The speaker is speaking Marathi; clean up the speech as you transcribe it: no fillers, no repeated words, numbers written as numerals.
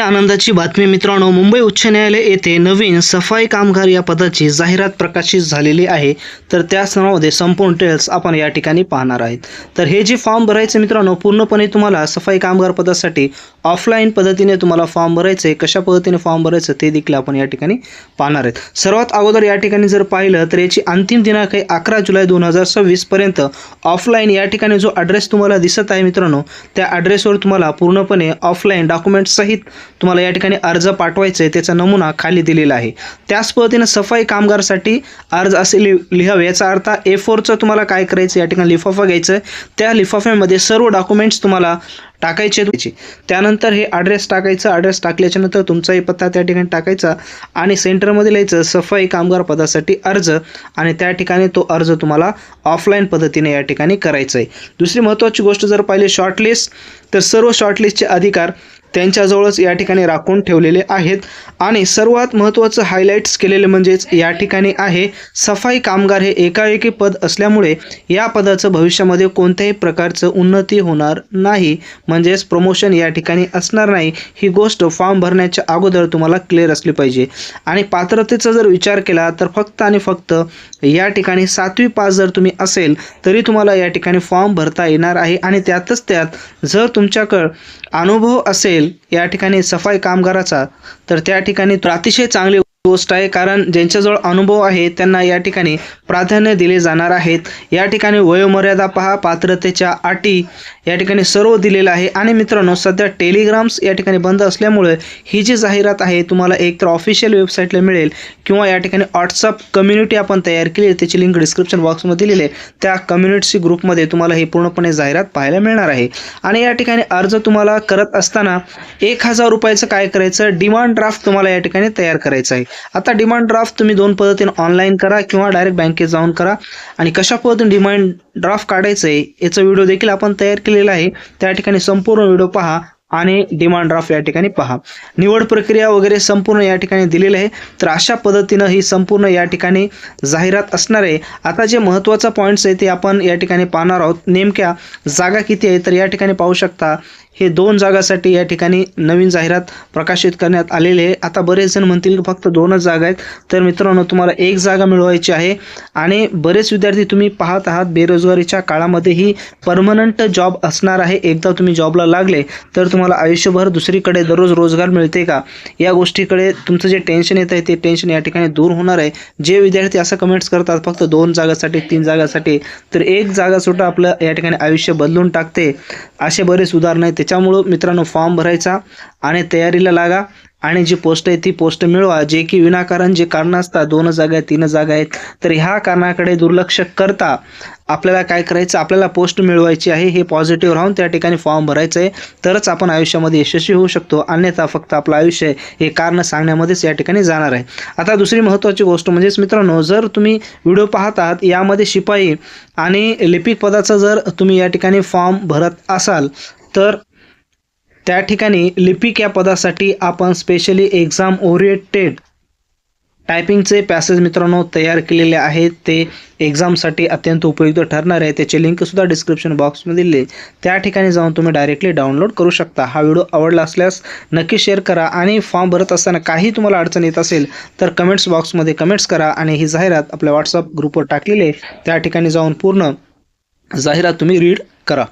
आनंदाची बातमी मित्रांनो, मुंबई उच्च न्यायालय येथे नवीन सफाई कामगार या पदाची जाहिरात प्रकाशित झालेली आहे। तर त्या सर्वांमध्ये संपूर्ण डिटेल्स आपण या ठिकाणी पाहणार आहेत। तर हे जे फॉर्म भरायचे मित्रांनो, पूर्णपणे तुम्हाला सफाई कामगार पदासाठी ऑफलाईन पद्धतीने तुम्हाला फॉर्म भरायचे, कशा पद्धतीने फॉर्म भरायचं ते देखील आपण या ठिकाणी पाहणार आहेत। सर्वात अगोदर या ठिकाणी जर पाहिलं तर याची अंतिम दिनांक आहे 11 जुलै 2026 पर्यंत। ऑफलाईन या ठिकाणी जो ॲड्रेस तुम्हाला दिसत आहे मित्रांनो, त्या ॲड्रेसवर तुम्हाला पूर्णपणे ऑफलाईन डॉक्युमेंट सहित तुम्हाला या ठिकाणी अर्ज पाठवायचा आहे, त्याचा नमुना खाली दिलेला आहे। त्याच पद्धतीने सफाई कामगारसाठी अर्ज असे लिहावे, याचा अर्थ A4चं तुम्हाला काय करायचं, या ठिकाणी लिफाफा घ्यायचा आहे, त्या लिफाफ्यामध्ये सर्व डॉक्युमेंट्स तुम्हाला टाकायचे। त्यानंतर हे ॲड्रेस टाकायचं, ॲड्रेस टाकल्याच्या नंतर तुमचाही पत्ता त्या ठिकाणी टाकायचा आणि सेंटरमध्ये लिहायचं सफाई कामगार पदासाठी अर्ज, आणि त्या ठिकाणी तो अर्ज तुम्हाला ऑफलाईन पद्धतीने या ठिकाणी करायचा आहे। दुसरी महत्त्वाची गोष्ट जर पाहिली शॉर्टलिस्ट, तर सर्व शॉर्टलिस्टचे अधिकार त्यांच्याजवळच या ठिकाणी राखून ठेवलेले आहेत। आणि सर्वात महत्त्वाचं हायलाइट्स केलेले म्हणजेच या ठिकाणी आहे सफाई कामगार हे एकाएकी पद असल्यामुळे या पदाचं भविष्यामध्ये कोणत्याही प्रकारचं उन्नती होणार नाही, म्हणजेच प्रमोशन या ठिकाणी असणार नाही। ही गोष्ट फॉर्म भरण्याच्या अगोदर तुम्हाला क्लिअर असली पाहिजे। आणि पात्रतेचा जर विचार केला तर फक्त आणि फक्त या ठिकाणी 7वी पास जर तुम्ही असेल तरी तुम्हाला या ठिकाणी फॉर्म भरता येणार आहे। आणि त्यातच त्यात जर तुमच्याकडे अनुभव असेल या ठिकाणी सफाई कामगाराचा, तर त्या ठिकाणी अतिशय चांगली गोष्ट आहे, कारण ज्यांच्याजवळ अनुभव आहे त्यांना या ठिकाणी प्राधान्य दिले जाणार आहेत। या ठिकाणी वयोमर्यादा पहा, पात्रतेच्या अटी या ठिकाणी सर्व दिलेलं आहे। आणि मित्रांनो, सध्या टेलिग्राम्स या ठिकाणी बंद असल्यामुळे ही जी जाहिरात आहे तुम्हाला एकतर ऑफिशियल वेबसाईटला मिळेल किंवा या ठिकाणी व्हॉट्सअप कम्युनिटी आपण तयार केली आहे, त्याची लिंक डिस्क्रिप्शन बॉक्समध्ये दिलेली आहे, त्या कम्युनिटी ग्रुपमध्ये तुम्हाला ही पूर्णपणे जाहिरात पाहायला मिळणार आहे। आणि या ठिकाणी अर्ज तुम्हाला करत असताना 1000 रुपयाचं काय करायचं, डिमांड ड्राफ्ट तुम्हाला या ठिकाणी तयार करायचं आहे। आता डिमांड ड्राफ्ट तुम्ही दोन पद्धतीने ऑनलाईन करा किंवा डायरेक्ट बँकेत जाऊन करा। आणि कशा पद्धतीने डिमांड ड्राफ्ट काढायचं आहे याचा व्हिडिओ देखील आपण तयार केलेला आहे, त्या ठिकाणी संपूर्ण व्हिडिओ पहा आणि डिमांड ड्राफ्ट या ठिकाणी पहा। निवड प्रक्रिया वगैरे संपूर्ण या ठिकाणी दिलेलं आहे। तर अशा पद्धतीनं ही संपूर्ण या ठिकाणी जाहिरात असणार आहे। आता जे महत्त्वाचा पॉईंट्स आहे ते आपण या ठिकाणी पाहणार आहोत। नेमक्या जागा किती आहे, तर या ठिकाणी पाहू शकता हे 2 जागासाठी या ठिकाणी नवीन जाहिरात प्रकाशित करण्यात आलेली आहे। आता बरेच जण म्हणतील की फक्त 2च जागा आहेत, तर मित्रांनो तुम्हाला 1 जागा मिळवायची आहे। आणि बरेच विद्यार्थी तुम्ही पाहत आहात बेरोजगारीच्या काळामध्ये ही परमनंट जॉब असणार आहे। एकदा तुम्ही जॉबला लागले तर तुम्हाला आयुष्यभर दुसरीकडे दररोज रोजगार मिळते का, या गोष्टीकडे तुमचं जे टेन्शन येत आहे ते टेन्शन या ठिकाणी दूर होणार आहे। जे विद्यार्थी असं कमेंट्स करतात फक्त 2 जागासाठी 3 जागासाठी, तर 1 जागा सुद्धा आपलं या ठिकाणी आयुष्य बदलून टाकते, असे बरेच उदाहरण आहेत। त्याच्यामुळं मित्रांनो फॉर्म भरायचा आणि तयारीला लागा आणि जी पोस्ट आहे ती पोस्ट मिळवा, जे की विनाकारण जे कारण असतात 2 जागा आहेत 3 जागा आहेत, तर ह्या कारणाकडे दुर्लक्ष करता आपल्याला काय करायचं, आपल्याला पोस्ट मिळवायची आहे, हे पॉझिटिव्ह राहून त्या ठिकाणी फॉर्म भरायचं आहे, तरच आपण आयुष्यामध्ये यशस्वी होऊ शकतो। अन्यथा फक्त आपलं आयुष्य हे कारण सांगण्यामध्येच या ठिकाणी जाणार आहे। आता दुसरी महत्त्वाची गोष्ट म्हणजेच मित्रांनो, जर तुम्ही व्हिडिओ पाहत आहात यामध्ये शिपाई आणि लिपिक पदाचा जर तुम्ही या ठिकाणी फॉर्म भरत असाल तर त्या ठिकाणी लिपिक या पदासाठी आपण स्पेशली एक्झाम ओरिएंटेड टायपिंगचे पॅसेज मित्रांनो तयार केलेले आहेत, ते एक्झामसाठी अत्यंत उपयुक्त ठरणार आहे। त्याची लिंकसुद्धा डिस्क्रिप्शन बॉक्समध्ये दिली, त्या ठिकाणी जाऊन तुम्ही डायरेक्टली डाउनलोड करू शकता। हा व्हिडिओ आवडला असल्यास नक्की शेअर करा आणि फॉर्म भरत असताना काही तुम्हाला अडचण येत असेल तर कमेंट्स बॉक्समध्ये कमेंट्स करा। आणि ही जाहिरात आपल्या व्हॉट्सअप ग्रुपवर टाकलेली आहे, त्या ठिकाणी जाऊन पूर्ण जाहिरात तुम्ही रीड करा।